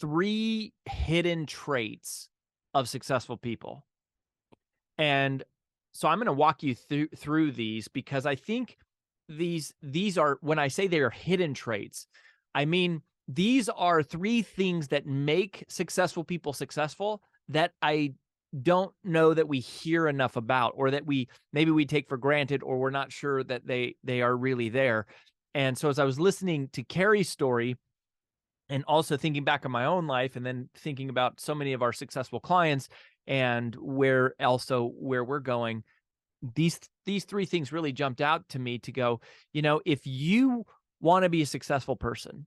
three hidden traits of successful people. And so I'm going to walk you through these because I think these are, when I say they are hidden traits, I mean these are three things that make successful people successful that I don't know that we hear enough about, or that maybe we take for granted, or we're not sure that they are really there. And so as I was listening to Carrie's story, and also thinking back on my own life, and then thinking about so many of our successful clients and where we're going, these three things really jumped out to me to go, if you want to be a successful person,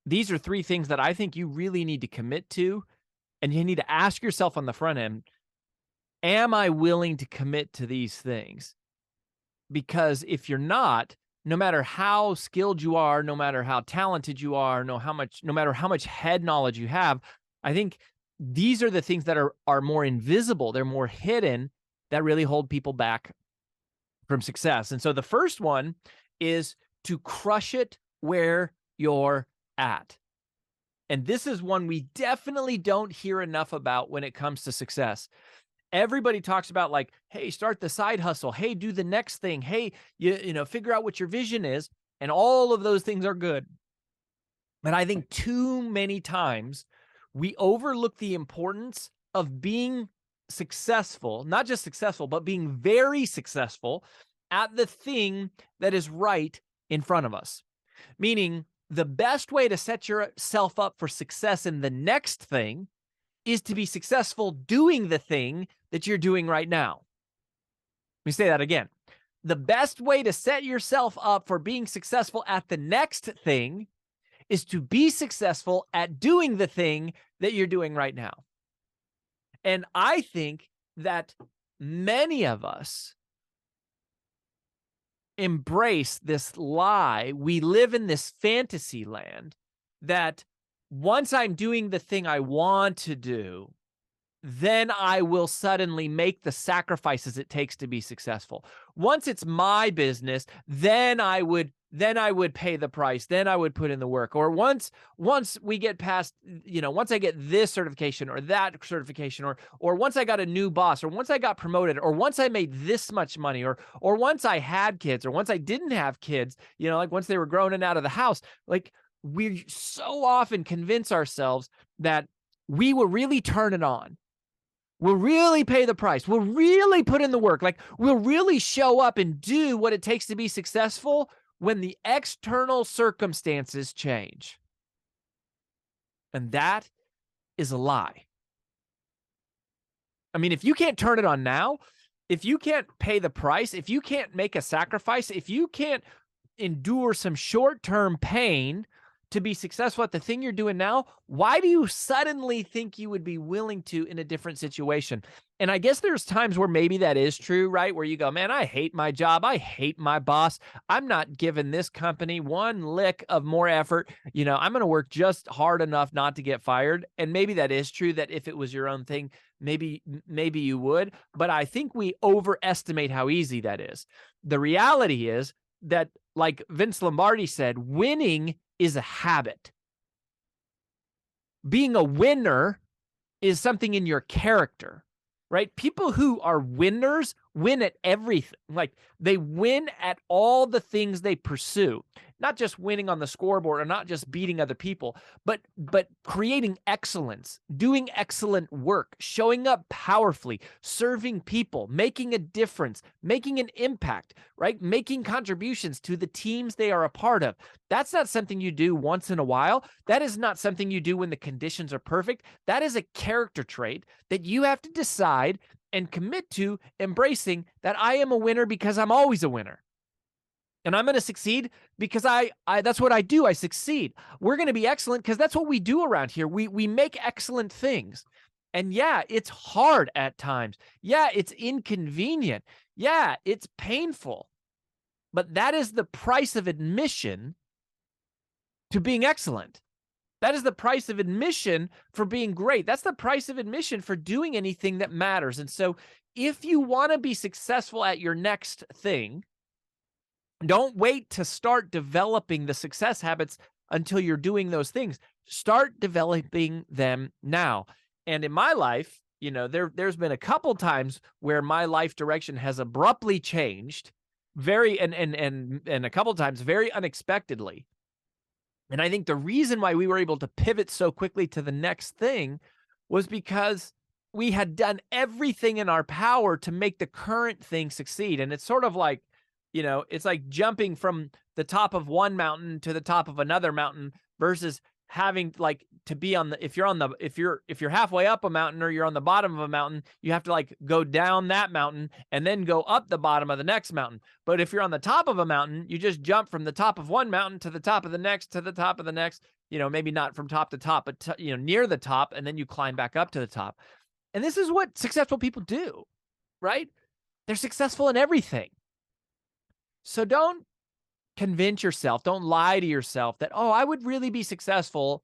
these are three things that I think you really need to commit to. And you need to ask yourself on the front end, am I willing to commit to these things? Because if you're not, no matter how skilled you are, no matter how talented you are, no matter how much head knowledge you have, I think these are the things that are more invisible. They're more hidden, that really hold people back from success. And so the first one is to crush it where you're at. And this is one we definitely don't hear enough about when it comes to success. Everybody talks about, like, hey, start the side hustle. Hey, do the next thing. Hey, figure out what your vision is. And all of those things are good. And I think too many times we overlook the importance of being successful, not just successful, but being very successful at the thing that is right in front of us. Meaning, the best way to set yourself up for success in the next thing is to be successful doing the thing that you're doing right now. Let me say that again. The best way to set yourself up for being successful at the next thing is to be successful at doing the thing that you're doing right now. And I think that many of us embrace this lie. We live in this fantasy land that once I'm doing the thing I want to do, then I will suddenly make the sacrifices it takes to be successful. Once it's my business, then I would pay the price. Then I would put in the work. Or once we get past, once I get this certification or that certification, or once I got a new boss, or once I got promoted, or once I made this much money, or once I had kids, or once I didn't have kids, like once they were grown and out of the house, like we so often convince ourselves that we will really turn it on. We'll really pay the price. We'll really put in the work. Like, we'll really show up and do what it takes to be successful when the external circumstances change. And that is a lie. I mean, if you can't turn it on now, if you can't pay the price, if you can't make a sacrifice, if you can't endure some short-term pain to be successful at the thing you're doing now, why do you suddenly think you would be willing to in a different situation? And I guess there's times where maybe that is true, right? Where you go, man, I hate my job. I hate my boss. I'm not giving this company one lick of more effort. I'm going to work just hard enough not to get fired. And maybe that is true, that if it was your own thing, maybe you would. But I think we overestimate how easy that is. The reality is that, like Vince Lombardi said, winning is a habit. Being a winner is something in your character, right? People who are winners win at everything. Like, they win at all the things they pursue, not just winning on the scoreboard, or not just beating other people, but creating excellence, doing excellent work, showing up powerfully, serving people, making a difference, making an impact, right? Making contributions to the teams they are a part of. That's not something you do once in a while. That is not something you do when the conditions are perfect. That is a character trait that you have to decide and commit to embracing, that I am a winner because I'm always a winner. And I'm going to succeed because I that's what I do. I succeed. We're going to be excellent because that's what we do around here. We make excellent things. And yeah, it's hard at times. Yeah, it's inconvenient. Yeah, it's painful. But that is the price of admission to being excellent. That is the price of admission for being great. That's the price of admission for doing anything that matters. And so if you want to be successful at your next thing, don't wait to start developing the success habits until you're doing those things. Start developing them now. And in my life, there's been a couple times where my life direction has abruptly changed, and a couple times very unexpectedly. And I think the reason why we were able to pivot so quickly to the next thing was because we had done everything in our power to make the current thing succeed. And it's sort of like, it's like jumping from the top of one mountain to the top of another mountain versus having like to be on the, if you're halfway up a mountain or you're on the bottom of a mountain, you have to like go down that mountain and then go up the bottom of the next mountain. But if you're on the top of a mountain, you just jump from the top of one mountain to the top of the next, to the top of the next, maybe not from top to top, but near the top, and then you climb back up to the top. And this is what successful people do, right? They're successful in everything. So don't convince yourself, don't lie to yourself that, oh, I would really be successful,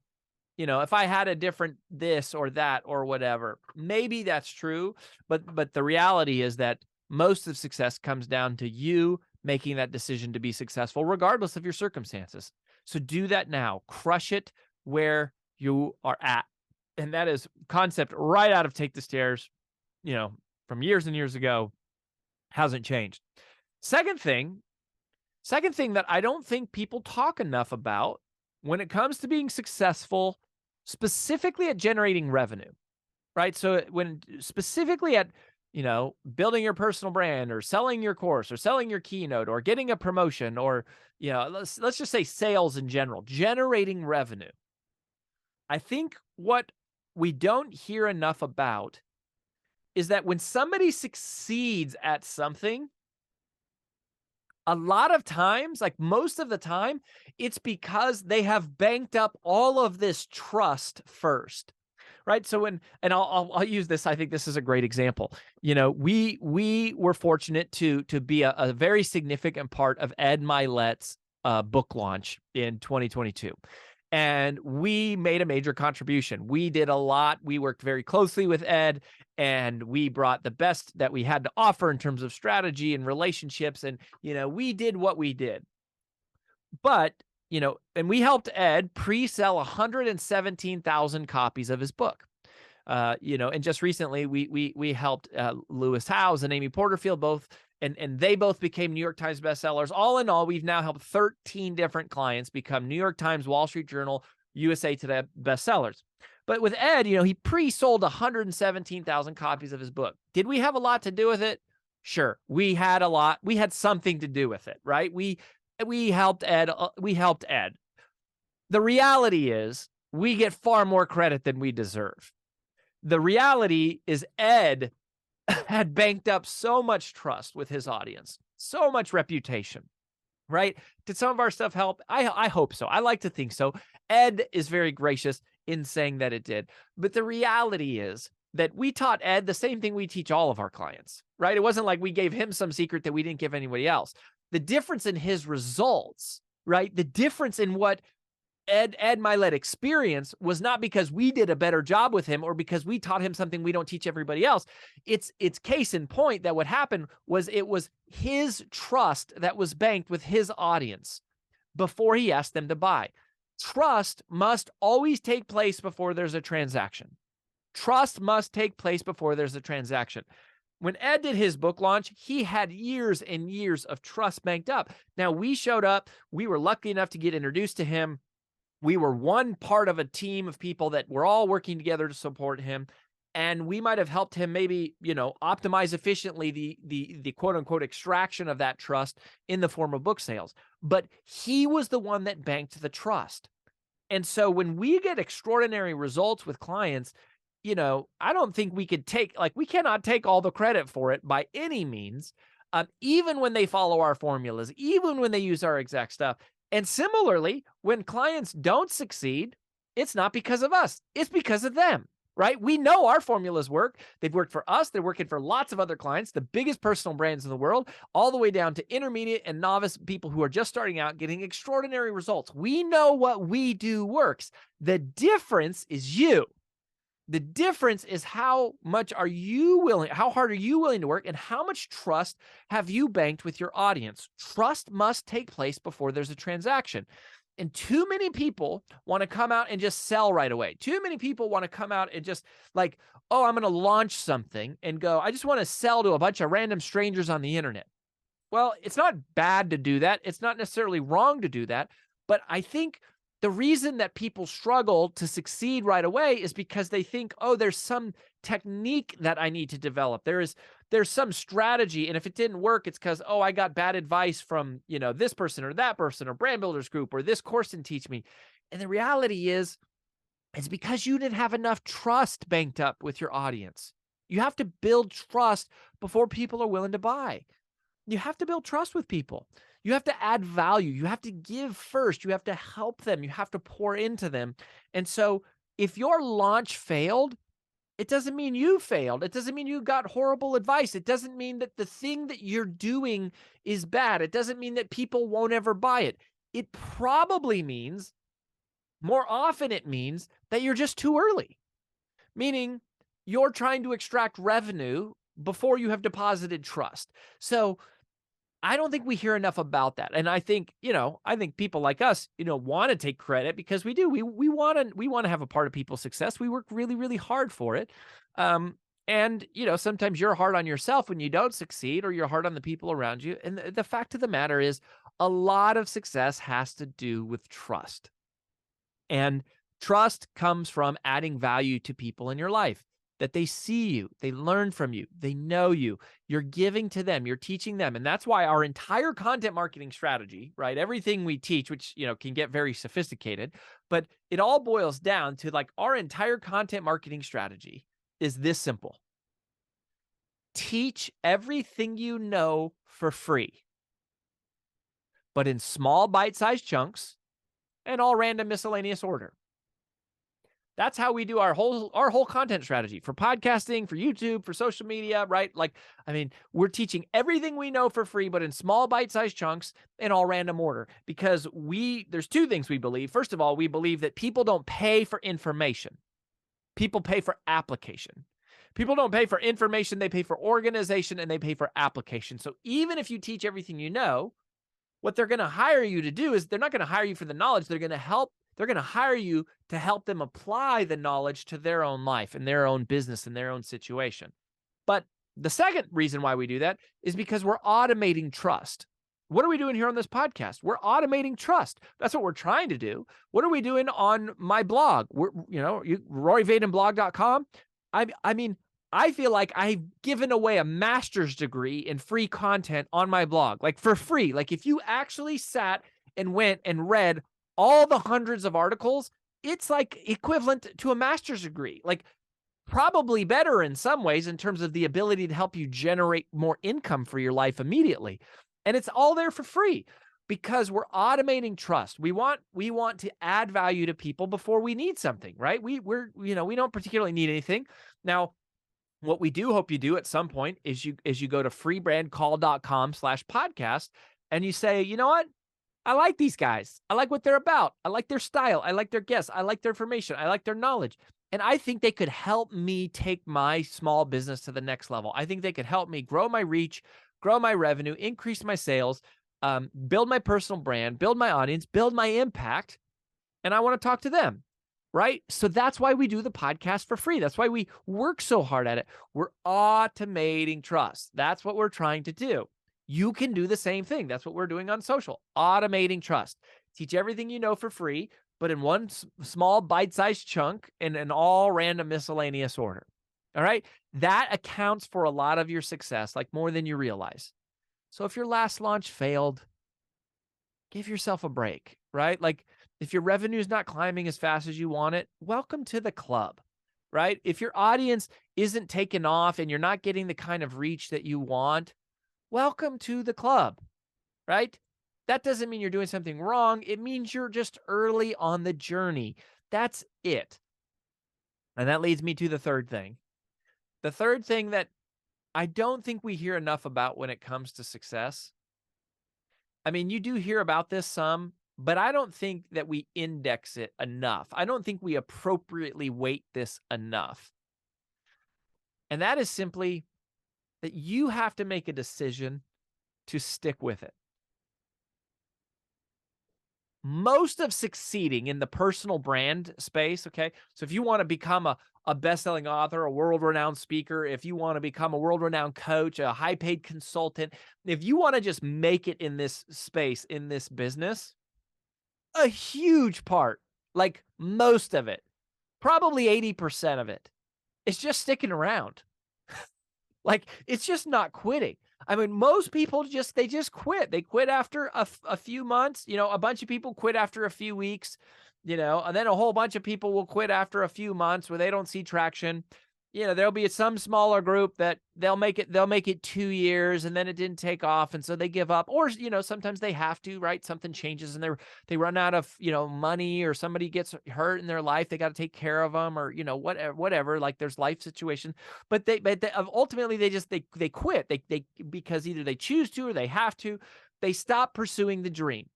if I had a different this or that or whatever. Maybe that's true, but the reality is that most of success comes down to you making that decision to be successful, regardless of your circumstances. So do that now. Crush it where you are at. And that is concept right out of Take the Stairs, from years and years ago. Hasn't changed. Second thing that I don't think people talk enough about when it comes to being successful, specifically at generating revenue, right? So when specifically at, building your personal brand or selling your course or selling your keynote or getting a promotion or, let's just say sales in general, generating revenue. I think what we don't hear enough about is that when somebody succeeds at something, a lot of times, like most of the time, it's because they have banked up all of this trust first, right? So I'll use this. I think this is a great example. We were fortunate to be a very significant part of Ed Milet's book launch in 2022. And we made a major contribution. We did a lot. We worked very closely with Ed, and we brought the best that we had to offer in terms of strategy and relationships. And, we did what we did. But, and we helped Ed pre-sell 117,000 copies of his book. And just recently we helped Lewis Howes and Amy Porterfield both, and they both became New York Times bestsellers. All in all, we've now helped 13 different clients become New York Times, Wall Street Journal, USA Today bestsellers. But with Ed, he pre-sold 117,000 copies of his book. Did we have a lot to do with it? Sure, we had a lot. We had something to do with it, right? We helped Ed. The reality is we get far more credit than we deserve. The reality is Ed had banked up so much trust with his audience, so much reputation, right? Did some of our stuff help? I hope so. I like to think so. Ed is very gracious in saying that it did. But the reality is that we taught Ed the same thing we teach all of our clients, right? It wasn't like we gave him some secret that we didn't give anybody else. The difference in his results, right? The difference in what Ed Milet experience was not because we did a better job with him or because we taught him something we don't teach everybody else. It's case in point that what happened was it was his trust that was banked with his audience before he asked them to buy. Trust must always take place before there's a transaction. Trust must take place before there's a transaction. When Ed did his book launch, he had years and years of trust banked up. Now, we showed up. We were lucky enough to get introduced to him. We were one part of a team of people that were all working together to support him. And we might have helped him maybe, optimize efficiently the quote unquote extraction of that trust in the form of book sales. But he was the one that banked the trust. And so when we get extraordinary results with clients, I don't think we could we cannot take all the credit for it by any means, even when they follow our formulas, even when they use our exact stuff. And similarly, when clients don't succeed, it's not because of us. It's because of them, right? We know our formulas work. They've worked for us. They're working for lots of other clients, the biggest personal brands in the world, all the way down to intermediate and novice people who are just starting out getting extraordinary results. We know what we do works. The difference is you. The difference is how hard are you willing to work, and how much trust have you banked with your audience? Trust must take place before there's a transaction. And too many people want to come out and just sell right away. Too many people want to come out and just like, oh, I'm going to launch something and go, I just want to sell to a bunch of random strangers on the internet. Well, it's not bad to do that. It's not necessarily wrong to do that. But I think the reason that people struggle to succeed right away is because they think, oh, there's some technique that I need to develop. There's some strategy. And if it didn't work, it's because, oh, I got bad advice from, this person or that person or brand builders group or this course didn't teach me. And the reality is, it's because you didn't have enough trust banked up with your audience. You have to build trust before people are willing to buy. You have to build trust with people. You have to add value. You have to give first. You have to help them. You have to pour into them. And so if your launch failed, it doesn't mean you failed. It doesn't mean you got horrible advice. It doesn't mean that the thing that you're doing is bad. It doesn't mean that people won't ever buy it. It probably means, more often it means that you're just too early, meaning you're trying to extract revenue before you have deposited trust. So I don't think we hear enough about that. And I think, I think people like us, want to take credit because we do. We want to have a part of people's success. We work really, really hard for it. And sometimes you're hard on yourself when you don't succeed, or you're hard on the people around you. And the fact of the matter is, a lot of success has to do with trust. And trust comes from adding value to people in your life, that they see you, they learn from you, they know you, you're giving to them, you're teaching them. And that's why our entire content marketing strategy, right? Everything we teach, which, can get very sophisticated, but it all boils down to like our entire content marketing strategy is this simple. Teach everything you know for free, but in small bite-sized chunks and all random miscellaneous order. That's how we do our whole content strategy for podcasting, for YouTube, for social media, right? Like, we're teaching everything we know for free, but in small bite-sized chunks in all random order, because there's two things we believe. First of all, we believe that people don't pay for information. People pay for application. People don't pay for information. They pay for organization, and they pay for application. So even if you teach everything you know, what they're going to hire you to do is they're not going to hire you for the knowledge. They're going to hire you to help them apply the knowledge to their own life and their own business and their own situation. But the second reason why we do that is because we're automating trust. What are we doing here on this podcast? We're automating trust. That's what we're trying to do. What are we doing on my blog? RoryVadenblog.com. I feel like I've given away a master's degree in free content on my blog, like for free. Like if you actually sat and went and read all the hundreds of articles, it's like equivalent to a master's degree, like probably better in some ways in terms of the ability to help you generate more income for your life immediately. And it's all there for free because we're automating trust. We want to add value to people before we need something, right? We don't particularly need anything. Now, what we do hope you do at some point is you go to freebrandcall.com/podcast and you say, you know what? I like these guys. I like what they're about. I like their style. I like their guests. I like their information. I like their knowledge. And I think they could help me take my small business to the next level. I think they could help me grow my reach, grow my revenue, increase my sales, build my personal brand, build my audience, build my impact. And I want to talk to them. Right? So that's why we do the podcast for free. That's why we work so hard at it. We're automating trust. That's what we're trying to do. You can do the same thing. That's what we're doing on social, automating trust. Teach everything you know for free, but in one small bite-sized chunk and in all random miscellaneous order. All right? That accounts for a lot of your success, like more than you realize. So if your last launch failed, give yourself a break, right? Like if your revenue is not climbing as fast as you want it, welcome to the club, right? If your audience isn't taking off and you're not getting the kind of reach that you want, welcome to the club, right? That doesn't mean you're doing something wrong. It means you're just early on the journey. That's it. And that leads me to the third thing. The third thing that I don't think we hear enough about when it comes to success. You do hear about this some, but I don't think that we index it enough. I don't think we appropriately weight this enough. And that is simply that you have to make a decision to stick with it. most of succeeding in the personal brand space, okay? So if you want to become a best-selling author, a world-renowned speaker, if you want to become a world-renowned coach, a high-paid consultant, if you want to just make it in this space, in this business, a huge part, like most of it, probably 80% of it, is just sticking around. Like, it's just not quitting. I mean, most people they just quit. They quit after a few months. You know, a bunch of people quit after a few weeks, you know, and then a whole bunch of people will quit after a few months where they don't see traction. You know, there'll be some smaller group that they'll make it 2 years and then it didn't take off. And so they give up, or, you know, sometimes they have to, right? Something changes and they run out of, you know, money, or somebody gets hurt in their life. They got to take care of them, or, you know, whatever, like there's life situations, but ultimately they quit. They, because either they choose to, or they have to, they stop pursuing the dream.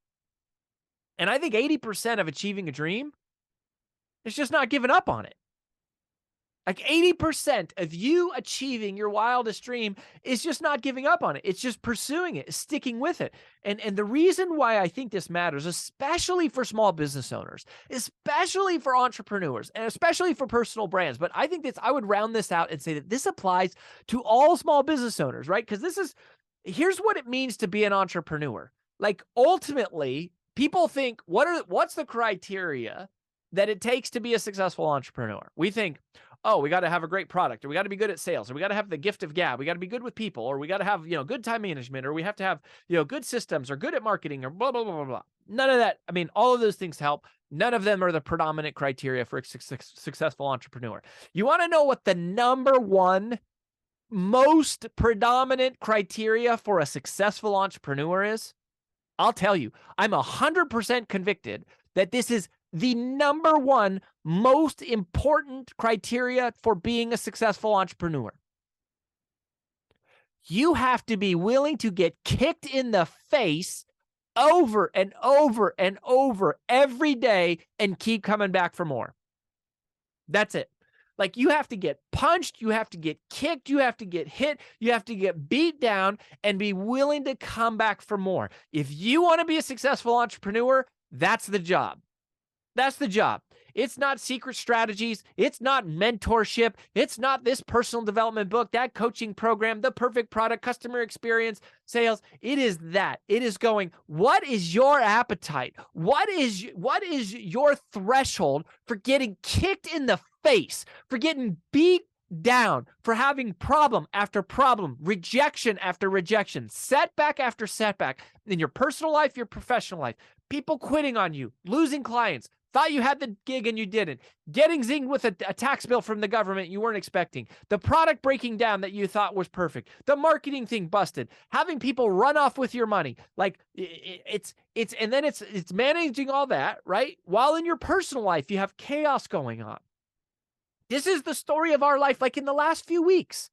And I think 80% of achieving a dream is just not giving up on it. Like 80% of you achieving your wildest dream is just not giving up on it. It's just pursuing it, sticking with it. And the reason why I think this matters, especially for small business owners, especially for entrepreneurs, and especially for personal brands, but I think I would round this out and say that this applies to all small business owners, right? Because here's what it means to be an entrepreneur. Like, ultimately, people think, what's the criteria that it takes to be a successful entrepreneur? We think, oh, we got to have a great product, or we got to be good at sales, or we got to have the gift of gab, we got to be good with people, or we got to have, you know, good time management, or we have to have, you know, good systems, or good at marketing, or blah, blah, blah, blah, blah. None of that. I mean, all of those things help. None of them are the predominant criteria for a successful entrepreneur. You want to know what the number one most predominant criteria for a successful entrepreneur is? I'll tell you, I'm 100% convicted that this is the number one most important criteria for being a successful entrepreneur. You have to be willing to get kicked in the face over and over and over every day and keep coming back for more. That's it. Like, you have to get punched, you have to get kicked, you have to get hit, you have to get beat down and be willing to come back for more. If you want to be a successful entrepreneur, that's the job. That's the job. It's not secret strategies. It's not mentorship. It's not this personal development book, that coaching program, the perfect product, customer experience, sales. It is that. It is going, what is your appetite? What is your threshold for getting kicked in the face, for getting beat down, for having problem after problem, rejection after rejection, setback after setback in your personal life, your professional life, people quitting on you, losing clients, thought you had the gig and you didn't, getting zinged with a tax bill from the government you weren't expecting, the product breaking down that you thought was perfect, the marketing thing busted, having people run off with your money. Like, it's managing all that, right? While in your personal life, you have chaos going on. This is the story of our life, like in the last few weeks,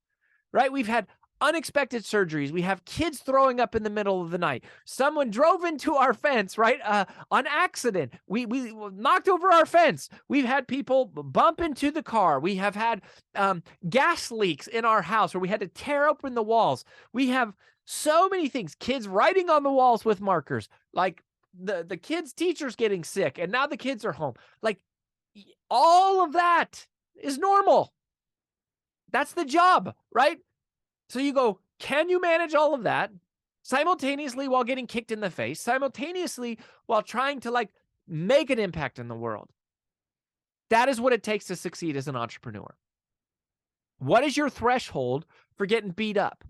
right? We've had unexpected surgeries. We have kids throwing up in the middle of the night. Someone drove into our fence, right? On accident. We knocked over our fence. We've had people bump into the car. We have had gas leaks in our house where we had to tear open the walls. We have so many things. Kids writing on the walls with markers. Like, the kids' teachers getting sick, and now the kids are home. Like, all of that is normal. That's the job, right? So you go, can you manage all of that simultaneously while getting kicked in the face, simultaneously while trying to, like, make an impact in the world? That is what it takes to succeed as an entrepreneur. What is your threshold for getting beat up?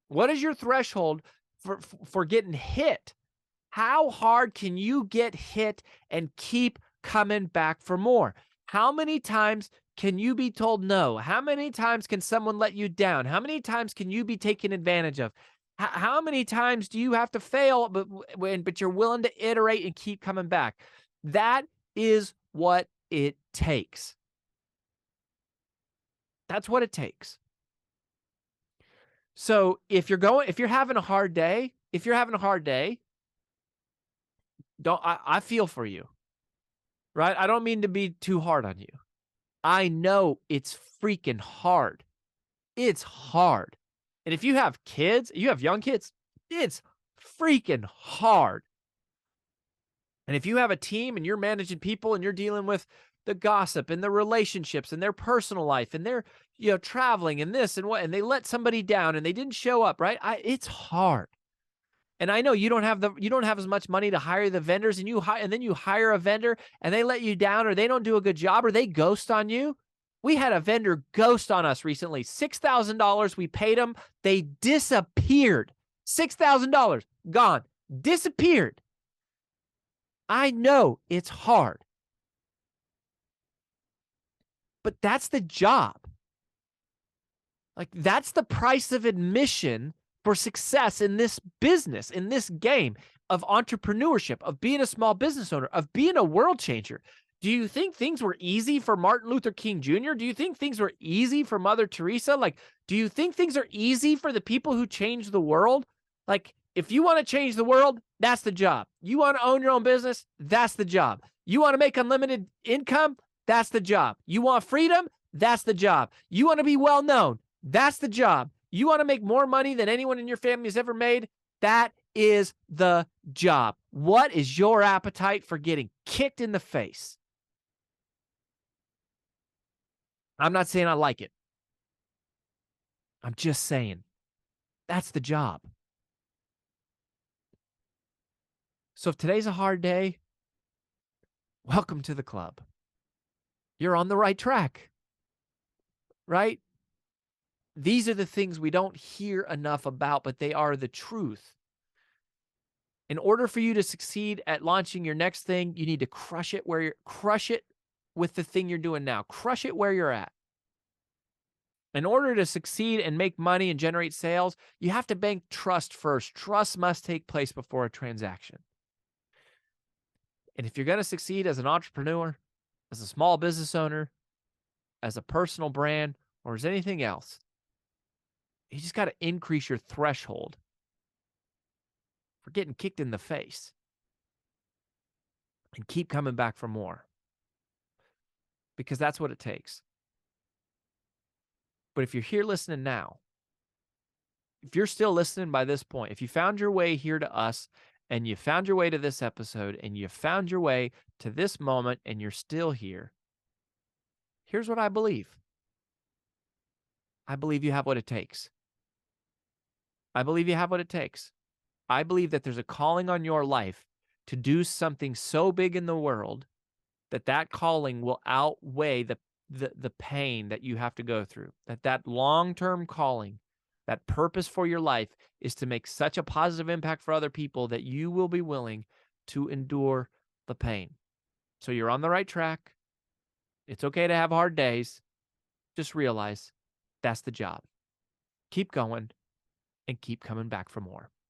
What is your threshold for getting hit? How hard can you get hit and keep coming back for more? How many times can you be told no? How many times can someone let you down? How many times can you be taken advantage of? How many times do you have to fail, but you're willing to iterate and keep coming back? That is what it takes. That's what it takes. So if you're having a hard day, I feel for you, right? I don't mean to be too hard on you. I know it's freaking hard. It's hard. And if you have kids, you have young kids, it's freaking hard. And if you have a team and you're managing people and you're dealing with the gossip and the relationships and their personal life and their, traveling and this and what, and they let somebody down and they didn't show up, right? It's hard. And I know you don't have as much money to hire the vendors, and and then you hire a vendor and they let you down, or they don't do a good job, or they ghost on you. We had a vendor ghost on us recently. $6,000 we paid them. They disappeared. $6,000 gone, disappeared. I know it's hard, but that's the job. Like, that's the price of admission for success in this business, in this game of entrepreneurship, of being a small business owner, of being a world changer. Do you think things were easy for Martin Luther King Jr.? Do you think things were easy for Mother Teresa? Like, do you think things are easy for the people who changed the world? Like, if you want to change the world, that's the job. You want to own your own business? That's the job. You want to make unlimited income? That's the job. You want freedom? That's the job. You want to be well known? That's the job. You want to make more money than anyone in your family has ever made? That is the job. What is your appetite for getting kicked in the face? I'm not saying I like it. I'm just saying that's the job. So if today's a hard day, welcome to the club. You're on the right track, right? These are the things we don't hear enough about, but they are the truth. In order for you to succeed at launching your next thing, you need to crush it with the thing you're doing now. Crush it where you're at. In order to succeed and make money and generate sales, you have to bank trust first. Trust must take place before a transaction. And if you're going to succeed as an entrepreneur, as a small business owner, as a personal brand, or as anything else, you just got to increase your threshold for getting kicked in the face and keep coming back for more, because that's what it takes. But if you're here listening now, if you're still listening by this point, if you found your way here to us and you found your way to this episode and you found your way to this moment and you're still here, here's what I believe. I believe you have what it takes. I believe you have what it takes. I believe that there's a calling on your life to do something so big in the world that calling will outweigh the pain that you have to go through. That long-term calling, that purpose for your life is to make such a positive impact for other people that you will be willing to endure the pain. So you're on the right track. It's okay to have hard days. Just realize that's the job. Keep going and keep coming back for more.